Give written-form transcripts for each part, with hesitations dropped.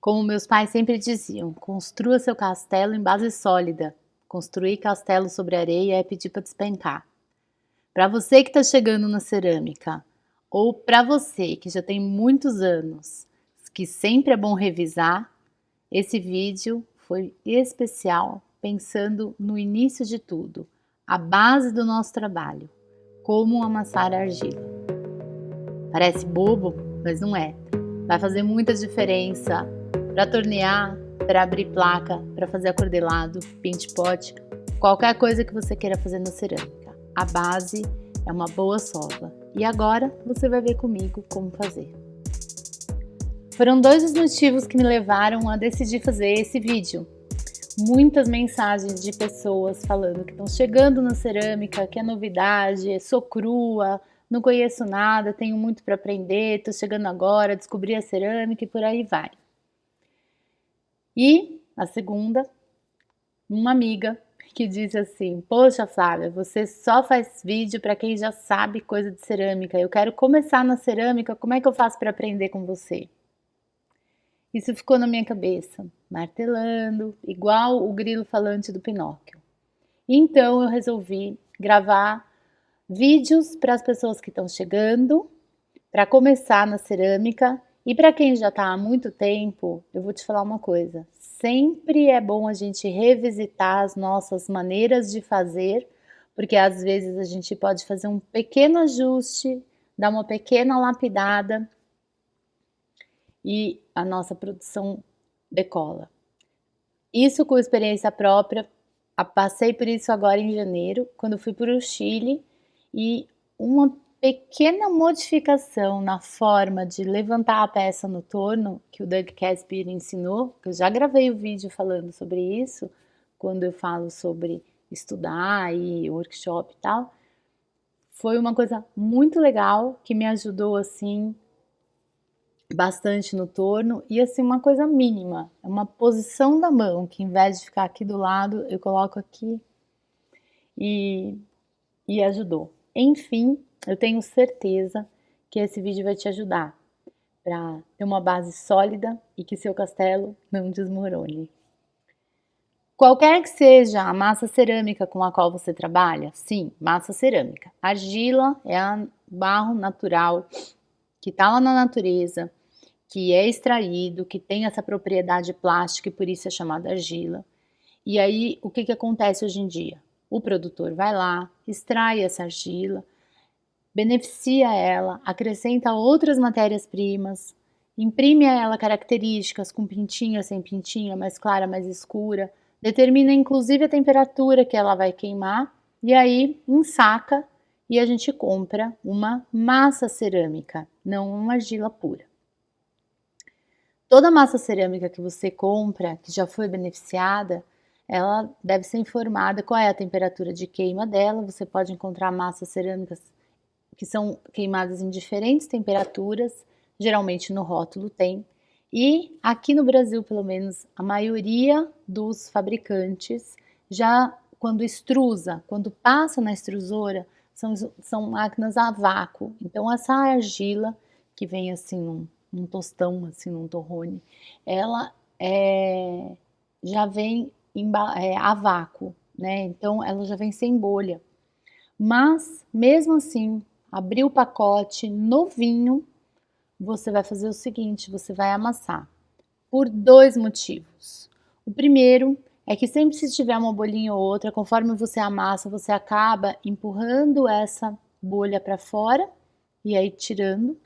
Como meus pais sempre diziam, construa seu castelo em base sólida. Construir castelo sobre areia é pedir para despencar. Para você que está chegando na cerâmica, ou para você que já tem muitos anos, que sempre é bom revisar, esse vídeo foi especial pensando no início de tudo, a base do nosso trabalho, como amassar a argila. Parece bobo, mas não é. Vai fazer muita diferença para tornear, para abrir placa, para fazer acordelado, pinte pote, qualquer coisa que você queira fazer na cerâmica. A base é uma boa sova. E agora você vai ver comigo como fazer. Foram dois os motivos que me levaram a decidir fazer esse vídeo. Muitas mensagens de pessoas falando que estão chegando na cerâmica, que é novidade, sou crua, não conheço nada, tenho muito para aprender, estou chegando agora, descobri a cerâmica e por aí vai. E a segunda, uma amiga que disse assim: poxa Flávia, você só faz vídeo para quem já sabe coisa de cerâmica, eu quero começar na cerâmica, como é que eu faço para aprender com você? Isso ficou na minha cabeça, martelando, igual o grilo falante do Pinóquio. Então eu resolvi gravar vídeos para as pessoas que estão chegando, para começar na cerâmica, e para quem já está há muito tempo, eu vou te falar uma coisa, sempre é bom a gente revisitar as nossas maneiras de fazer, porque às vezes a gente pode fazer um pequeno ajuste, dar uma pequena lapidada e a nossa produção decola. Isso com experiência própria, passei por isso agora em janeiro, quando fui para o Chile, e uma pequena modificação na forma de levantar a peça no torno, que o Doug Caspir ensinou, que eu já gravei o vídeo falando sobre isso, quando eu falo sobre estudar e workshop e tal, foi uma coisa muito legal, que me ajudou assim, bastante no torno, e assim uma coisa mínima, é uma posição da mão, que em vez de ficar aqui do lado, eu coloco aqui e ajudou. Enfim, eu tenho certeza que esse vídeo vai te ajudar para ter uma base sólida e que seu castelo não desmorone. Qualquer que seja a massa cerâmica com a qual você trabalha, sim, massa cerâmica. Argila é a barro natural que está lá na natureza, que é extraído, que tem essa propriedade plástica e por isso é chamada argila. E aí, o que acontece hoje em dia? O produtor vai lá, extrai essa argila, beneficia ela, acrescenta outras matérias-primas, imprime a ela características com pintinha, sem pintinha, mais clara, mais escura, determina inclusive a temperatura que ela vai queimar e aí ensaca e a gente compra uma massa cerâmica, não uma argila pura. Toda massa cerâmica que você compra, que já foi beneficiada, ela deve ser informada qual é a temperatura de queima dela. Você pode encontrar massas cerâmicas que são queimadas em diferentes temperaturas, geralmente no rótulo tem. E aqui no Brasil, pelo menos, a maioria dos fabricantes já quando extrusa, quando passa na extrusora, são máquinas a vácuo. Então essa argila que vem assim num tostão, assim num torrone, ela já vem a vácuo, né? Então ela já vem sem bolha. Mas mesmo assim, abrir o pacote novinho, você vai fazer o seguinte, você vai amassar por dois motivos. O primeiro é que sempre se tiver uma bolinha ou outra, conforme você amassa, você acaba empurrando essa bolha para fora e aí tirando.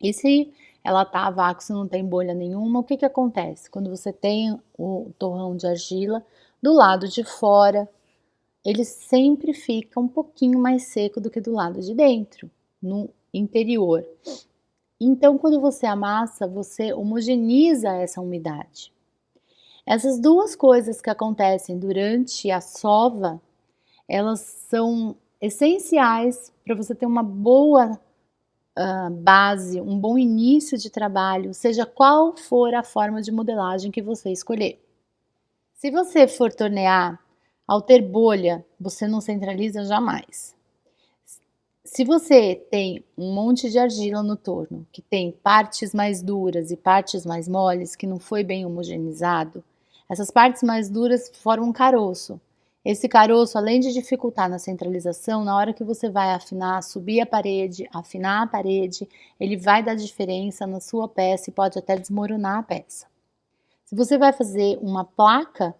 E se ela tá a vácuo, se não tem bolha nenhuma, o que acontece? Quando você tem o torrão de argila, do lado de fora, ele sempre fica um pouquinho mais seco do que do lado de dentro, no interior. Então, quando você amassa, você homogeneiza essa umidade. Essas duas coisas que acontecem durante a sova, elas são essenciais para você ter uma boa base, um bom início de trabalho, seja qual for a forma de modelagem que você escolher. Se você for tornear, ao ter bolha, você não centraliza jamais. Se você tem um monte de argila no torno, que tem partes mais duras e partes mais moles, que não foi bem homogeneizado, essas partes mais duras formam um caroço. Esse caroço, além de dificultar na centralização, na hora que você vai afinar, subir a parede, afinar a parede, ele vai dar diferença na sua peça e pode até desmoronar a peça. Se você vai fazer uma placa,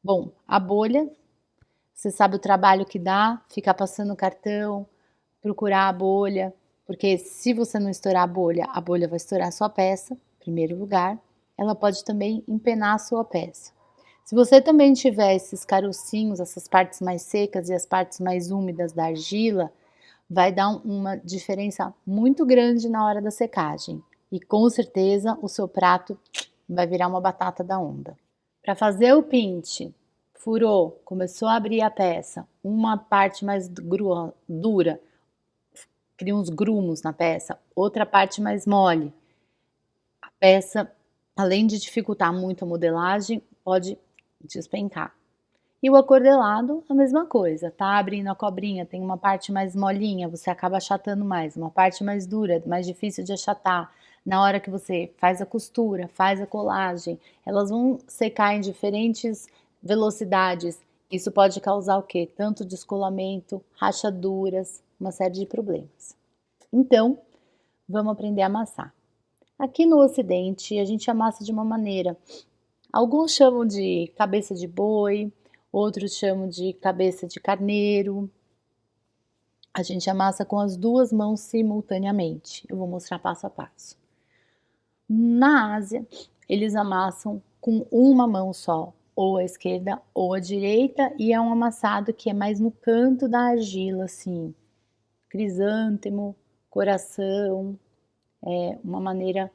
bom, a bolha, você sabe o trabalho que dá, ficar passando cartão, procurar a bolha, porque se você não estourar a bolha vai estourar a sua peça, em primeiro lugar. Ela pode também empenar a sua peça. Se você também tiver esses carocinhos, essas partes mais secas e as partes mais úmidas da argila, vai dar uma diferença muito grande na hora da secagem. E com certeza o seu prato vai virar uma batata da onda. Para fazer o pinte, furou, começou a abrir a peça, uma parte mais dura, cria uns grumos na peça, outra parte mais mole. A peça, além de dificultar muito a modelagem, pode despencar. E o acordelado, a mesma coisa, tá abrindo a cobrinha, tem uma parte mais molinha, você acaba achatando mais, uma parte mais dura, mais difícil de achatar. Na hora que você faz a costura, faz a colagem, elas vão secar em diferentes velocidades. Isso pode causar o quê? Tanto descolamento, rachaduras, uma série de problemas. Então, vamos aprender a amassar. Aqui no Ocidente, a gente amassa de uma maneira. Alguns chamam de cabeça de boi, outros chamam de cabeça de carneiro. A gente amassa com as duas mãos simultaneamente. Eu vou mostrar passo a passo. Na Ásia, eles amassam com uma mão só, ou a esquerda ou a direita, e é um amassado que é mais no canto da argila, assim, crisântemo, coração, é uma maneira.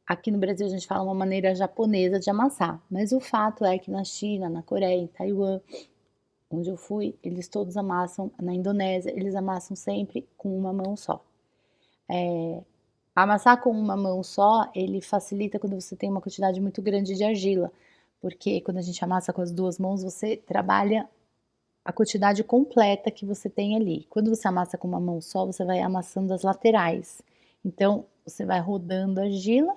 Aqui no Brasil a gente fala uma maneira japonesa de amassar, mas o fato é que na China, na Coreia, em Taiwan, onde eu fui, eles todos amassam, na Indonésia, eles amassam sempre com uma mão só. Amassar com uma mão só, ele facilita quando você tem uma quantidade muito grande de argila, porque quando a gente amassa com as duas mãos, você trabalha a quantidade completa que você tem ali. Quando você amassa com uma mão só, você vai amassando as laterais. Então, você vai rodando a argila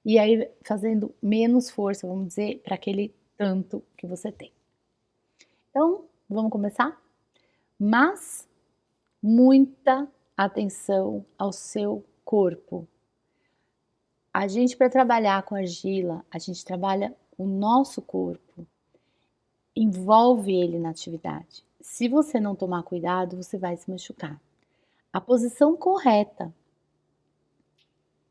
e aí fazendo menos força, vamos dizer, para aquele tanto que você tem. Então, vamos começar? Mas muita atenção ao seu corpo. A gente, para trabalhar com argila, a gente trabalha o nosso corpo, envolve ele na atividade. Se você não tomar cuidado, você vai se machucar. A posição correta,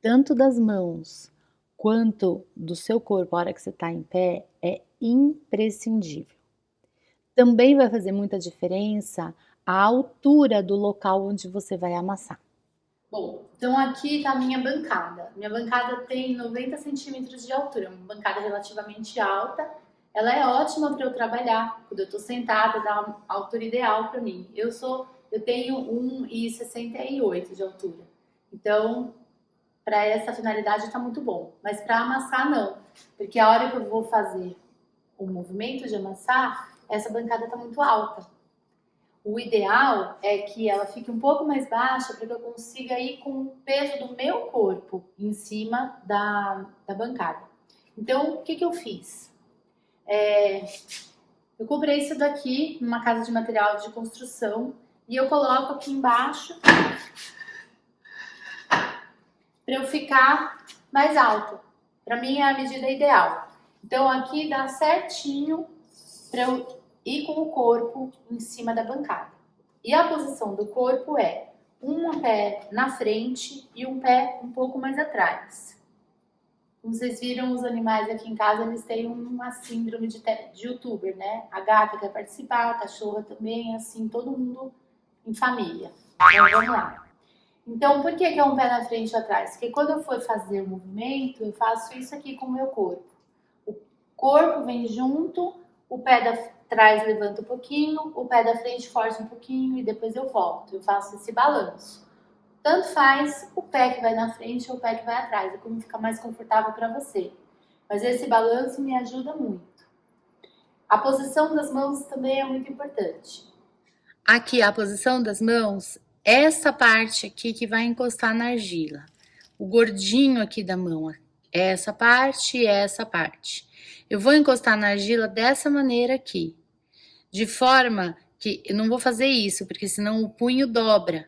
tanto das mãos quanto do seu corpo, a hora que você está em pé, é imprescindível. Também vai fazer muita diferença a altura do local onde você vai amassar. Bom, então aqui está a minha bancada. Minha bancada tem 90 centímetros de altura, uma bancada relativamente alta. Ela é ótima para eu trabalhar, quando eu estou sentada, dá uma altura ideal para mim. Eu tenho 1,68 de altura, então para essa finalidade está muito bom. Mas para amassar não, porque a hora que eu vou fazer o movimento de amassar, essa bancada está muito alta. O ideal é que ela fique um pouco mais baixa para que eu consiga ir com o peso do meu corpo em cima da bancada. Então, o que eu fiz? Eu comprei isso daqui numa casa de material de construção e eu coloco aqui embaixo para eu ficar mais alto. Para mim é a medida ideal. Então, aqui dá certinho para eu ir com o corpo em cima da bancada. E a posição do corpo é um pé na frente e um pé um pouco mais atrás. Como vocês viram, os animais aqui em casa, eles têm uma síndrome de youtuber, né? A gata quer participar, a cachorra também, assim, todo mundo em família. Então, vamos lá. Então, por que é um pé na frente e atrás? Porque quando eu for fazer o movimento, eu faço isso aqui com o meu corpo. O corpo vem junto, o pé da trás levanta um pouquinho, o pé da frente força um pouquinho e depois eu volto. Eu faço esse balanço. Tanto faz o pé que vai na frente ou o pé que vai atrás, é como fica mais confortável para você. Mas esse balanço me ajuda muito. A posição das mãos também é muito importante. Aqui, a posição das mãos essa parte aqui que vai encostar na argila. O gordinho aqui da mão, essa parte e essa parte. Eu vou encostar na argila dessa maneira aqui, de forma que eu não vou fazer isso, porque senão o punho dobra.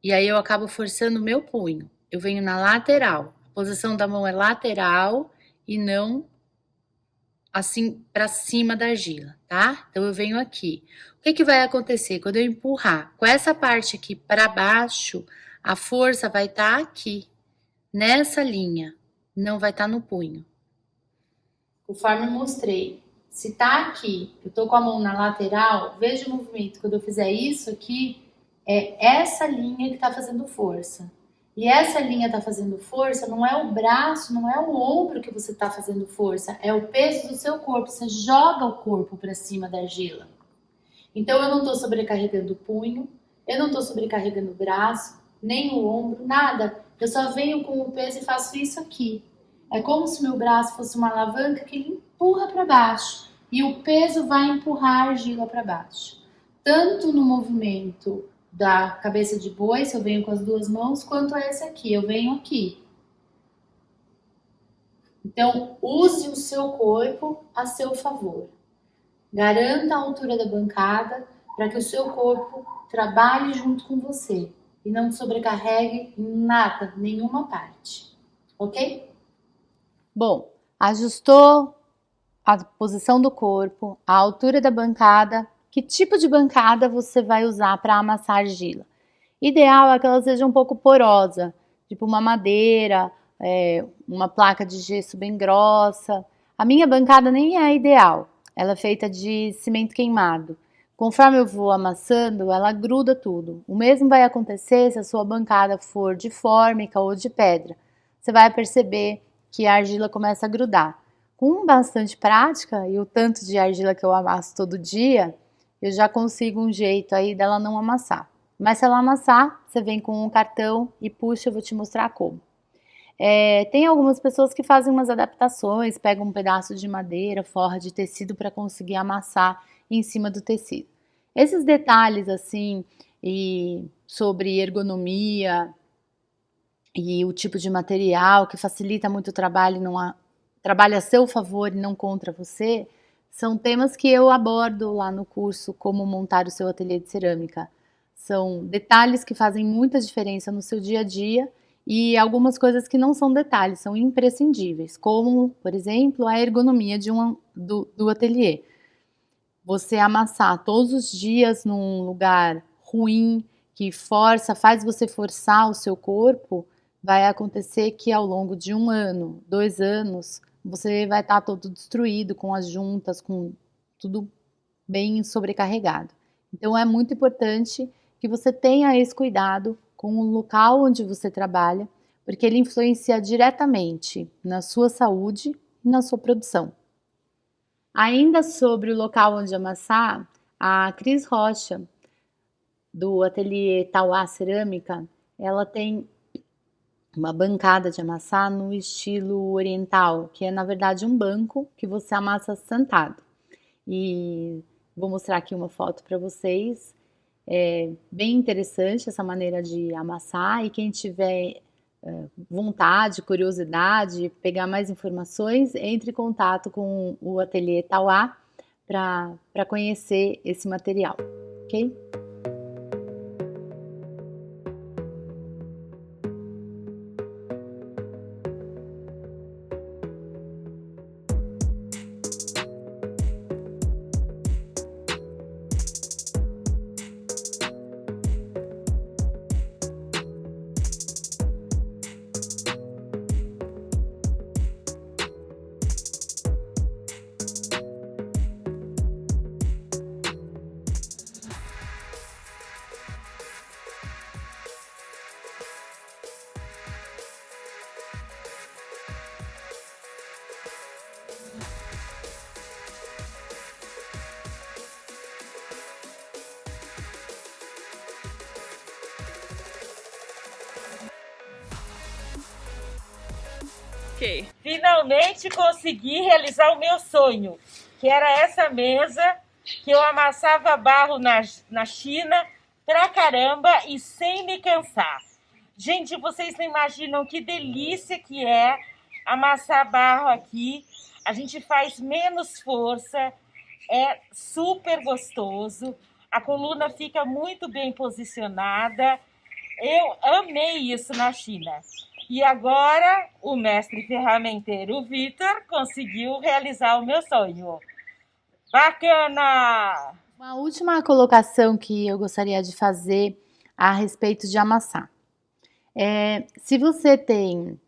E aí eu acabo forçando o meu punho. Eu venho na lateral. A posição da mão é lateral e não assim para cima da argila, tá? Então eu venho aqui. O que que vai acontecer? Quando eu empurrar com essa parte aqui para baixo, a força vai estar aqui, nessa linha, não vai estar no punho. Conforme eu mostrei, se tá aqui, eu tô com a mão na lateral, veja o movimento. Quando eu fizer isso aqui, é essa linha que tá fazendo força. E essa linha tá fazendo força, não é o braço, não é o ombro que você tá fazendo força, é o peso do seu corpo. Você joga o corpo para cima da argila. Então eu não tô sobrecarregando o punho, eu não tô sobrecarregando o braço, nem o ombro, nada. Eu só venho com o peso e faço isso aqui. É como se meu braço fosse uma alavanca que ele empurra para baixo e o peso vai empurrar a argila para baixo. Tanto no movimento da cabeça de boi, se eu venho com as duas mãos, quanto esse aqui, eu venho aqui. Então, use o seu corpo a seu favor. Garanta a altura da bancada para que o seu corpo trabalhe junto com você e não sobrecarregue nada, nenhuma parte. Ok? Bom, ajustou a posição do corpo, a altura da bancada, que tipo de bancada você vai usar para amassar argila. Ideal é que ela seja um pouco porosa, tipo uma madeira, uma placa de gesso bem grossa. A minha bancada nem é ideal, ela é feita de cimento queimado. Conforme eu vou amassando, ela gruda tudo. O mesmo vai acontecer se a sua bancada for de fórmica ou de pedra. Você vai perceber que a argila começa a grudar. Com bastante prática e o tanto de argila que eu amasso todo dia, eu já consigo um jeito aí dela não amassar. Mas se ela amassar, você vem com um cartão e puxa, eu vou te mostrar como. Tem algumas pessoas que fazem umas adaptações, pegam um pedaço de madeira, forra de tecido para conseguir amassar em cima do tecido. Esses detalhes assim, e sobre ergonomia e o tipo de material que facilita muito o trabalho, trabalha a seu favor e não contra você, são temas que eu abordo lá no curso Como Montar o Seu Ateliê de Cerâmica. São detalhes que fazem muita diferença no seu dia a dia e algumas coisas que não são detalhes, são imprescindíveis, como, por exemplo, a ergonomia do ateliê. Você amassar todos os dias num lugar ruim, que faz você forçar o seu corpo, vai acontecer que ao longo de 1 ano, 2 anos, você vai estar todo destruído, com as juntas, com tudo bem sobrecarregado. Então é muito importante que você tenha esse cuidado com o local onde você trabalha, porque ele influencia diretamente na sua saúde e na sua produção. Ainda sobre o local onde amassar, a Cris Rocha, do ateliê Tauá Cerâmica, ela tem uma bancada de amassar no estilo oriental, que é na verdade um banco que você amassa sentado. E vou mostrar aqui uma foto para vocês. É bem interessante essa maneira de amassar, e quem tiver vontade, curiosidade, pegar mais informações, entre em contato com o ateliê Tauá para conhecer esse material, ok? Ok. Finalmente consegui realizar o meu sonho, que era essa mesa que eu amassava barro na China pra caramba e sem me cansar. Gente, vocês não imaginam que delícia que é amassar barro aqui. A gente faz menos força, é super gostoso. A coluna fica muito bem posicionada. Eu amei isso na China. E agora o mestre ferramenteiro Vitor conseguiu realizar o meu sonho. Bacana! Uma última colocação que eu gostaria de fazer a respeito de amassar. Se você tem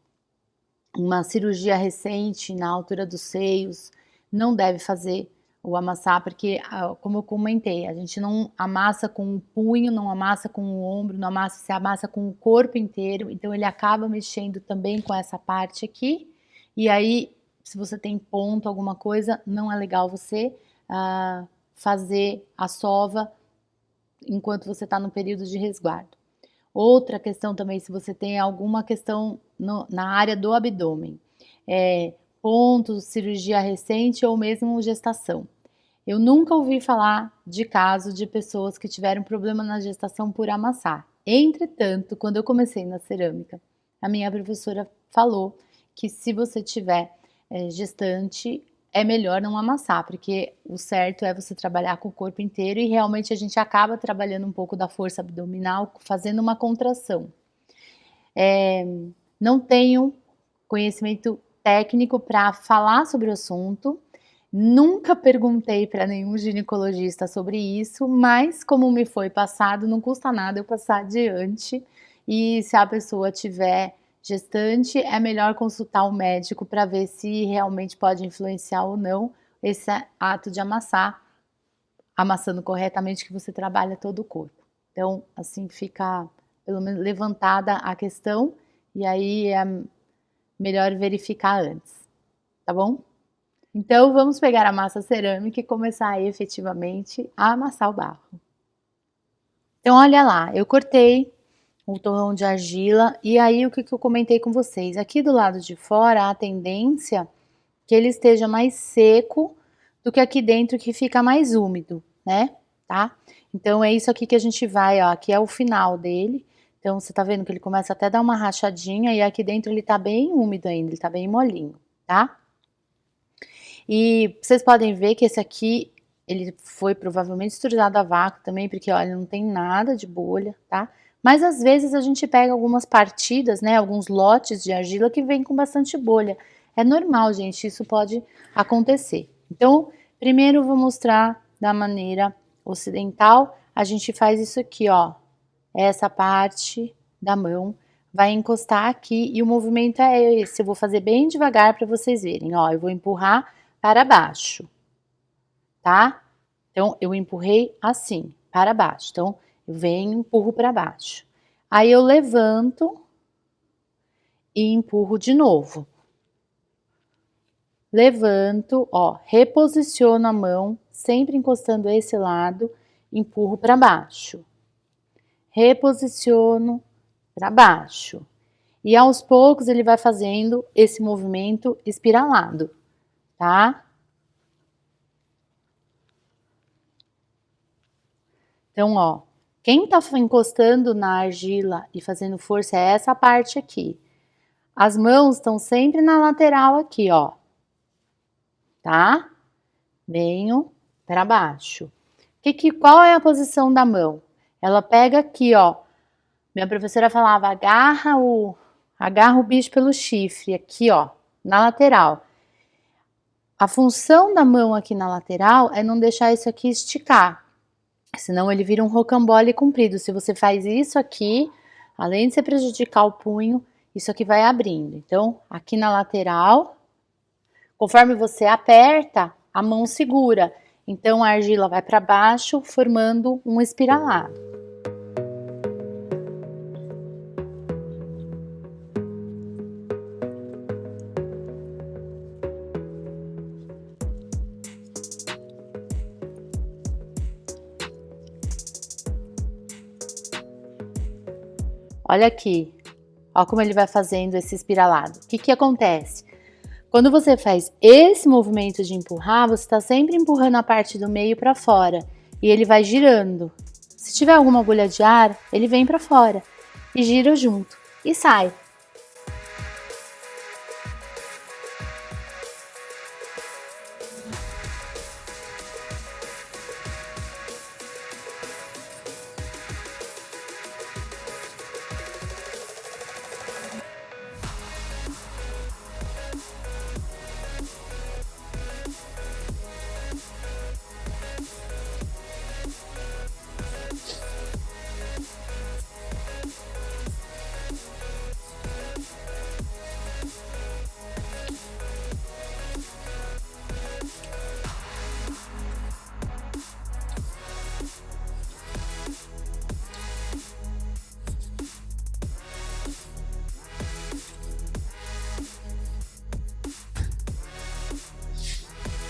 uma cirurgia recente na altura dos seios, não deve fazer o amassar, porque, como eu comentei, a gente não amassa com o punho, não amassa com o ombro, não amassa, se amassa com o corpo inteiro, então ele acaba mexendo também com essa parte aqui, e aí, se você tem ponto, alguma coisa, não é legal você fazer a sova enquanto você está no período de resguardo. Outra questão também, se você tem alguma questão na área do abdômen, pontos, cirurgia recente ou mesmo gestação. Eu nunca ouvi falar de caso de pessoas que tiveram problema na gestação por amassar. Entretanto, quando eu comecei na cerâmica, a minha professora falou que se você tiver gestante, é melhor não amassar, porque o certo é você trabalhar com o corpo inteiro e realmente a gente acaba trabalhando um pouco da força abdominal, fazendo uma contração. Não tenho conhecimento técnico para falar sobre o assunto, nunca perguntei para nenhum ginecologista sobre isso, mas como me foi passado, não custa nada eu passar adiante, e se a pessoa tiver gestante, é melhor consultar o médico para ver se realmente pode influenciar ou não esse ato de amassar, amassando corretamente, que você trabalha todo o corpo. Então, assim fica pelo menos levantada a questão, e aí é melhor verificar antes, tá bom? Então, vamos pegar a massa cerâmica e começar efetivamente a amassar o barro. Então, olha lá, eu cortei o torrão de argila, e aí o que eu comentei com vocês? Aqui do lado de fora, a tendência que ele esteja mais seco do que aqui dentro, que fica mais úmido, né? Tá? Então, é isso aqui que a gente vai, ó, aqui é o final dele. Então, você tá vendo que ele começa até a dar uma rachadinha, e aqui dentro ele tá bem úmido ainda, ele tá bem molinho, tá? E vocês podem ver que esse aqui, ele foi provavelmente esturizado a vácuo também, porque olha, não tem nada de bolha, tá? Mas às vezes a gente pega algumas partidas, né, alguns lotes de argila que vem com bastante bolha. É normal, gente, isso pode acontecer. Então, primeiro eu vou mostrar da maneira ocidental. A gente faz isso aqui, ó. Essa parte da mão vai encostar aqui e o movimento é esse. Eu vou fazer bem devagar para vocês verem, ó. Eu vou empurrar para baixo, tá? Então, eu empurrei assim, para baixo. Então, eu venho, empurro para baixo. Aí eu levanto e empurro de novo. Levanto, ó, reposiciono a mão, sempre encostando esse lado, empurro para baixo. Reposiciono para baixo. E aos poucos ele vai fazendo esse movimento espiralado, tá? Então, ó, quem tá encostando na argila e fazendo força é essa parte aqui. As mãos estão sempre na lateral aqui, ó. Tá? Venho para baixo. Qual é a posição da mão? Ela pega aqui, ó. Minha professora falava, agarra o bicho pelo chifre, aqui, ó, na lateral. A função da mão aqui na lateral é não deixar isso aqui esticar. Senão ele vira um rocambole comprido. Se você faz isso aqui, além de você prejudicar o punho, isso aqui vai abrindo. Então, aqui na lateral, conforme você aperta, a mão segura. Então, a argila vai para baixo, formando um espiralado. Olha aqui, ó como ele vai fazendo esse espiralado. O que acontece? Quando você faz esse movimento de empurrar, você está sempre empurrando a parte do meio para fora e ele vai girando, Se tiver alguma agulha de ar, ele vem para fora e gira junto e sai.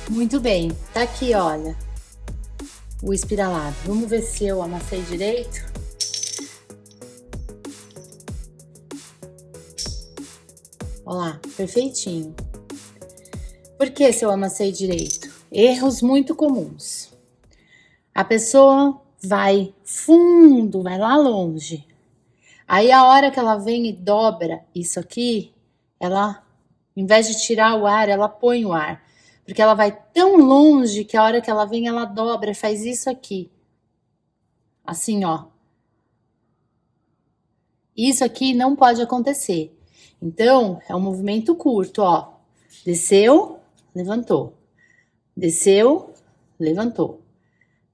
Muito bem, tá aqui, olha, o espiralado. Vamos ver se eu amassei direito. Olha lá, perfeitinho. Por que se eu amassei direito? Erros muito comuns. A pessoa vai fundo, vai lá longe. Aí a hora que ela vem e dobra isso aqui, ela, em vez de tirar o ar, ela põe o ar. Porque ela vai tão longe que a hora que ela vem, ela dobra e faz isso aqui. Assim, ó. Isso aqui não pode acontecer. Então, é um movimento curto, ó. Desceu, levantou. Desceu, levantou.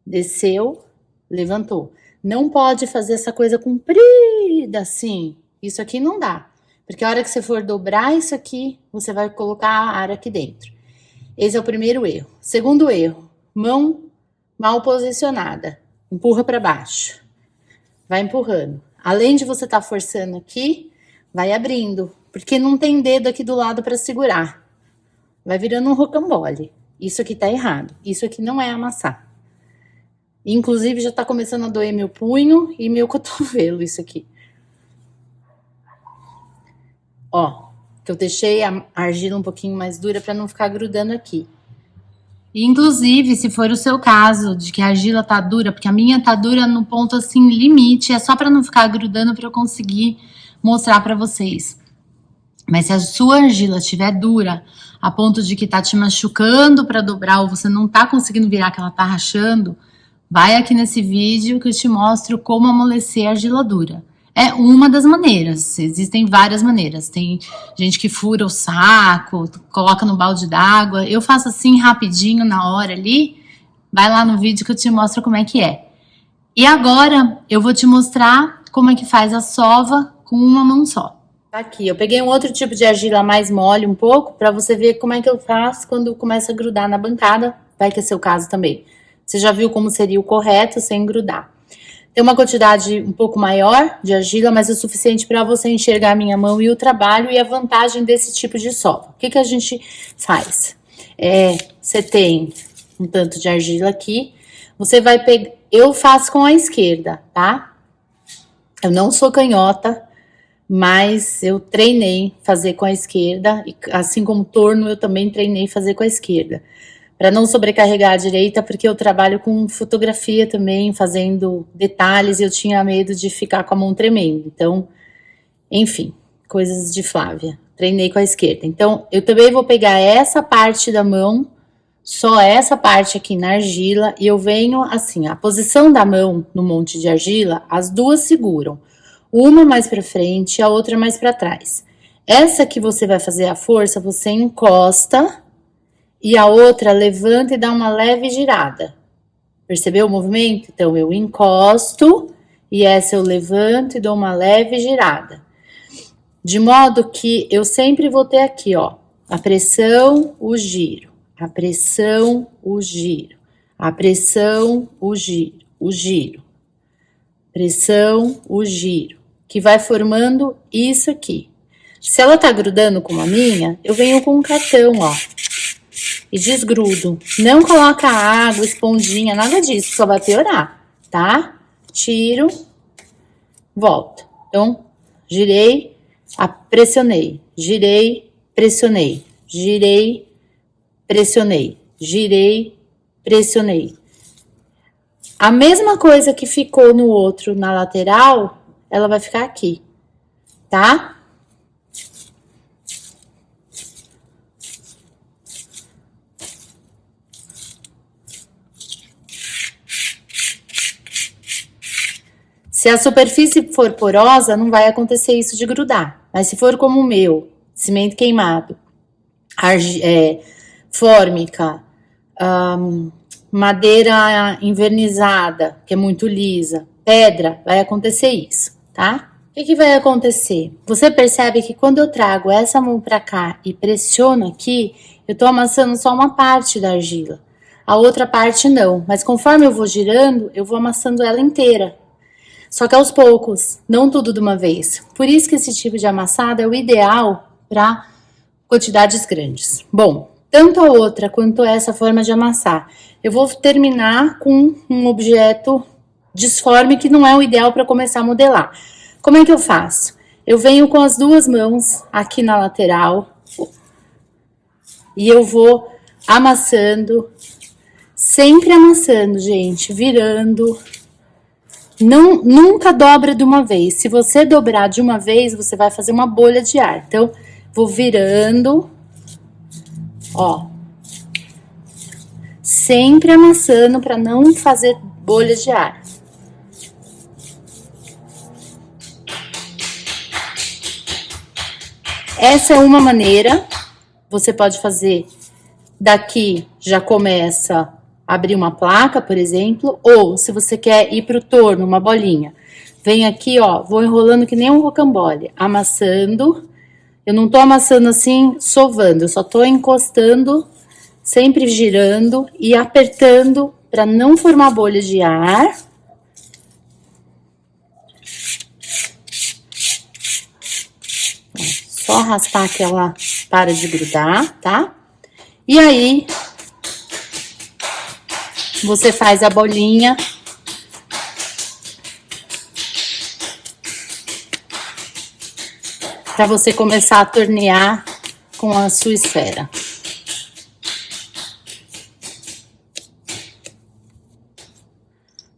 Desceu, levantou. Não pode fazer essa coisa comprida assim. Isso aqui não dá. Porque a hora que você for dobrar isso aqui, você vai colocar ar aqui dentro. Esse é o primeiro erro. Segundo erro, mão mal posicionada. Empurra para baixo. Vai empurrando. Além de você estar forçando aqui, vai abrindo. Porque não tem dedo aqui do lado para segurar. Vai virando um rocambole. Isso aqui tá errado. Isso aqui não é amassar. Inclusive, já tá começando a doer meu punho e meu cotovelo, isso aqui. Ó. Que eu deixei a argila um pouquinho mais dura para não ficar grudando aqui. Inclusive, se for o seu caso de que a argila tá dura, porque a minha tá dura no ponto assim limite, é só para não ficar grudando para eu conseguir mostrar para vocês. Mas se a sua argila estiver dura a ponto de que tá te machucando para dobrar ou você não tá conseguindo virar que ela tá rachando, vai aqui nesse vídeo que eu te mostro como amolecer a argila dura. É uma das maneiras, existem várias maneiras. Tem gente que fura o saco, coloca no balde d'água. Eu faço assim rapidinho na hora ali. Vai lá no vídeo que eu te mostro como é que é. E agora eu vou te mostrar como é que faz a sova com uma mão só. Aqui, eu peguei um outro tipo de argila mais mole um pouco, para você ver como é que eu faço quando começa a grudar na bancada. Vai que é seu caso também. Você já viu como seria o correto sem grudar. Tem uma quantidade um pouco maior de argila, mas é o suficiente para você enxergar a minha mão e o trabalho e a vantagem desse tipo de sova. O que a gente faz? Você tem um tanto de argila aqui, você vai pegar... Eu faço com a esquerda, tá? Eu não sou canhota, mas eu treinei fazer com a esquerda, e assim como torno, eu também treinei fazer com a esquerda. Para não sobrecarregar a direita, porque eu trabalho com fotografia também, fazendo detalhes, e eu tinha medo de ficar com a mão tremendo. Então, enfim, coisas de Flávia. Treinei com a esquerda. Então, eu também vou pegar essa parte da mão, só essa parte aqui na argila, e eu venho assim, a posição da mão no monte de argila, as duas seguram. Uma mais para frente, a outra mais para trás. Essa que você vai fazer a força, você encosta... E a outra levanta e dá uma leve girada. Percebeu o movimento? Então, eu encosto e essa eu levanto e dou uma leve girada. De modo que eu sempre vou ter aqui, ó, a pressão, o giro. A pressão, o giro. A pressão, o giro. O giro. Pressão, o giro. Que vai formando isso aqui. Se ela tá grudando como a minha, eu venho com um catão, ó. E desgrudo. Não coloca água, esponjinha, nada disso, só vai piorar, tá? Tiro, volto. Então, girei, pressionei, girei, pressionei, girei, pressionei, girei, pressionei. A mesma coisa que ficou no outro na lateral, ela vai ficar aqui, tá? Se a superfície for porosa, não vai acontecer isso de grudar. Mas se for como o meu, cimento queimado, fórmica, madeira invernizada, que é muito lisa, pedra, vai acontecer isso, tá? O que vai acontecer? Você percebe que quando eu trago essa mão pra cá e pressiono aqui, eu tô amassando só uma parte da argila. A outra parte não, mas conforme eu vou girando, eu vou amassando ela inteira. Só que aos poucos, não tudo de uma vez. Por isso que esse tipo de amassado é o ideal para quantidades grandes. Bom, tanto a outra quanto essa forma de amassar, eu vou terminar com um objeto disforme que não é o ideal para começar a modelar. Como é que eu faço? Eu venho com as duas mãos aqui na lateral e eu vou amassando, sempre amassando, gente, virando. Não, nunca dobra de uma vez. Se você dobrar de uma vez, você vai fazer uma bolha de ar. Então, vou virando, ó, sempre amassando para não fazer bolha de ar. Essa é uma maneira. Você pode fazer daqui, já começa abrir uma placa, por exemplo, ou se você quer ir pro torno, uma bolinha, vem aqui, ó, vou enrolando que nem um rocambole, amassando. Eu não tô amassando assim, sovando, eu só tô encostando, sempre girando e apertando para não formar bolha de ar. Só raspar que ela para de grudar, tá? E aí, você faz a bolinha. Para você começar a tornear com a sua esfera.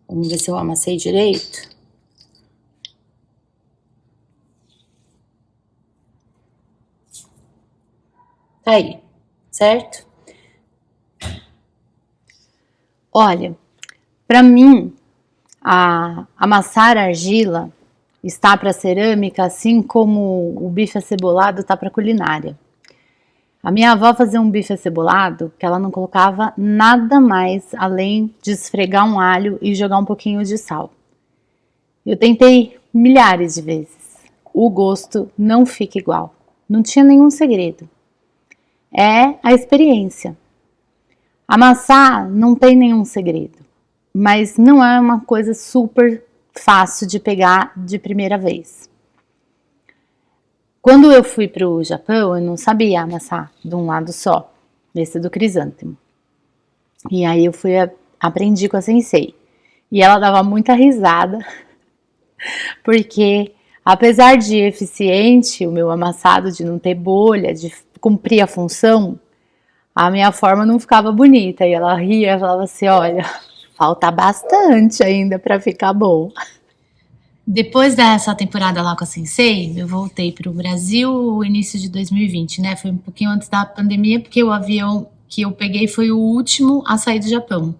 Vamos ver se eu amassei direito. Tá aí, certo? Olha, para mim, amassar argila está para cerâmica, assim como o bife acebolado está para culinária. A minha avó fazia um bife acebolado que ela não colocava nada mais além de esfregar um alho e jogar um pouquinho de sal. Eu tentei milhares de vezes. O gosto não fica igual. Não tinha nenhum segredo. É a experiência. Amassar não tem nenhum segredo, mas não é uma coisa super fácil de pegar de primeira vez. Quando eu fui para o Japão, eu não sabia amassar de um lado só, esse do crisântemo. E aí eu aprendi com a sensei. E ela dava muita risada, porque apesar de eficiente, o meu amassado de não ter bolha, de cumprir a função, a minha forma não ficava bonita. E ela ria e falava assim, olha, falta bastante ainda para ficar bom. Depois dessa temporada lá com a Sensei, eu voltei para o Brasil no início de 2020, né? Foi um pouquinho antes da pandemia, porque o avião que eu peguei foi o último a sair do Japão.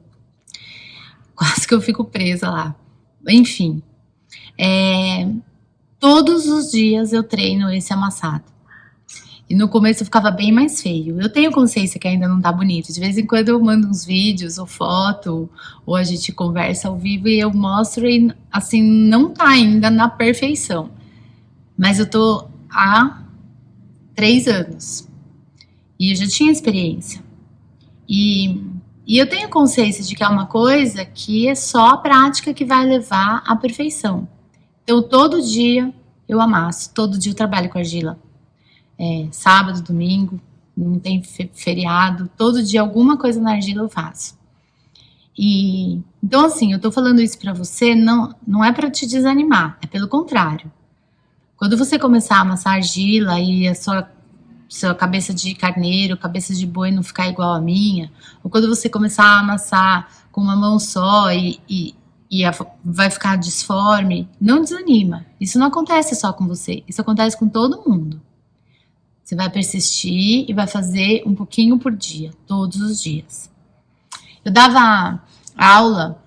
Quase que eu fico presa lá. Enfim, todos os dias eu treino esse amassado. E no começo ficava bem mais feio. Eu tenho consciência que ainda não tá bonito. De vez em quando eu mando uns vídeos ou foto, ou a gente conversa ao vivo e eu mostro e, assim, não tá ainda na perfeição. Mas eu tô há 3 anos. E eu já tinha experiência. E eu tenho consciência de que é uma coisa que é só a prática que vai levar à perfeição. Então, todo dia eu amasso. Todo dia eu trabalho com argila. Sábado, domingo, não tem feriado, todo dia alguma coisa na argila eu faço. E então, assim, eu tô falando isso pra você, não é pra te desanimar, é pelo contrário. Quando você começar a amassar argila e a sua sua cabeça de carneiro, cabeça de boi não ficar igual a minha, ou quando você começar a amassar com uma mão só vai ficar disforme, não desanima. Isso não acontece só com você, isso acontece com todo mundo. Você vai persistir e vai fazer um pouquinho por dia, todos os dias. Eu dava aula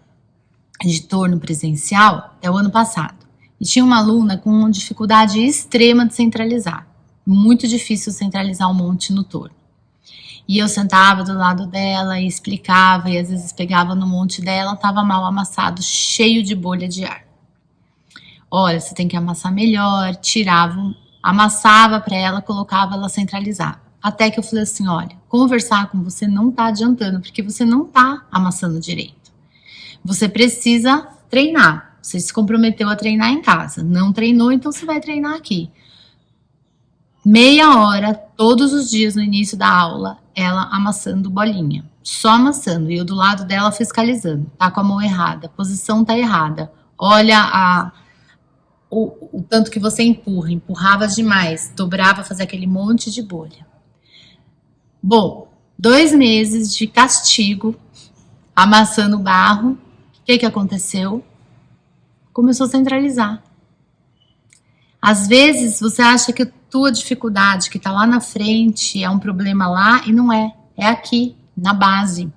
de torno presencial até o ano passado. E tinha uma aluna com dificuldade extrema de centralizar. Muito difícil centralizar um monte no torno. E eu sentava do lado dela e explicava, e às vezes pegava no monte dela, estava mal amassado, cheio de bolha de ar. Olha, você tem que amassar melhor, amassava para ela, colocava, ela centralizava. Até que eu falei assim, olha, conversar com você não tá adiantando, porque você não tá amassando direito. Você precisa treinar. Você se comprometeu a treinar em casa. Não treinou, então você vai treinar aqui. Meia hora, todos os dias no início da aula, ela amassando bolinha. Só amassando. E eu do lado dela fiscalizando. Tá com a mão errada. A posição tá errada. Olha o tanto que você empurrava demais. Dobrava, fazia aquele monte de bolha. Bom, 2 meses de castigo, amassando barro. O que aconteceu? Começou a centralizar. Às vezes você acha que a tua dificuldade que está lá na frente é um problema lá e não é. É aqui, na base.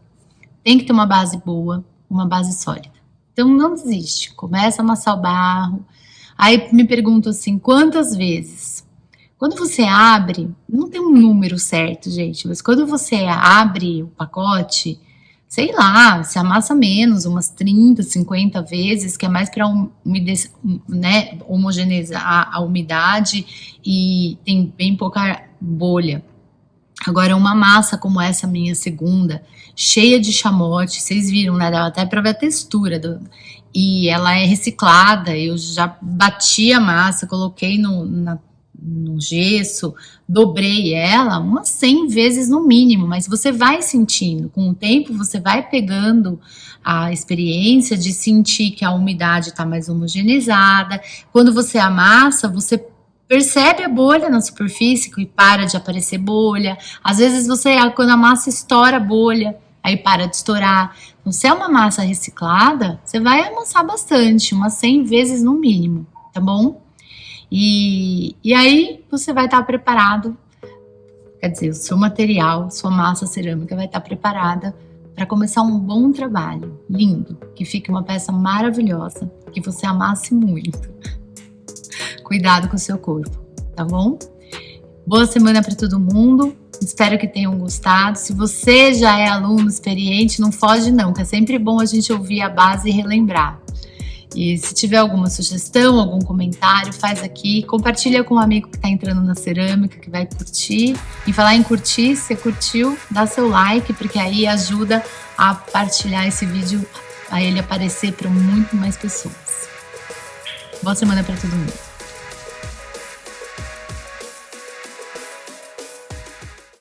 Tem que ter uma base boa, uma base sólida. Então não desiste, começa a amassar o barro. Aí me pergunto assim, quantas vezes? Quando você abre, não tem um número certo, gente, mas quando você abre o pacote, sei lá, se amassa menos, umas 30, 50 vezes, que é mais para homogeneizar a umidade e tem bem pouca bolha. Agora, uma massa como essa minha segunda, cheia de chamote, vocês viram, né? Dá até para ver a textura. E ela é reciclada, eu já bati a massa, coloquei no gesso, dobrei ela umas 100 vezes no mínimo, mas você vai sentindo, com o tempo você vai pegando a experiência de sentir que a umidade está mais homogeneizada. Quando você amassa, você percebe a bolha na superfície e para de aparecer bolha. Às vezes quando a massa estoura a bolha, aí para de estourar. Então, se é uma massa reciclada, você vai amassar bastante, umas 100 vezes no mínimo, tá bom? E aí você vai estar preparado, quer dizer, o seu material, sua massa cerâmica vai estar preparada para começar um bom trabalho, lindo, que fique uma peça maravilhosa, que você amasse muito. Cuidado com o seu corpo, tá bom? Boa semana para todo mundo, espero que tenham gostado. Se você já é aluno experiente, não foge não, que é sempre bom a gente ouvir a base e relembrar. E se tiver alguma sugestão, algum comentário, faz aqui, compartilha com um amigo que está entrando na cerâmica, que vai curtir. E falar em curtir, se curtiu, dá seu like, porque aí ajuda a partilhar esse vídeo, a ele aparecer para muito mais pessoas. Boa semana para todo mundo.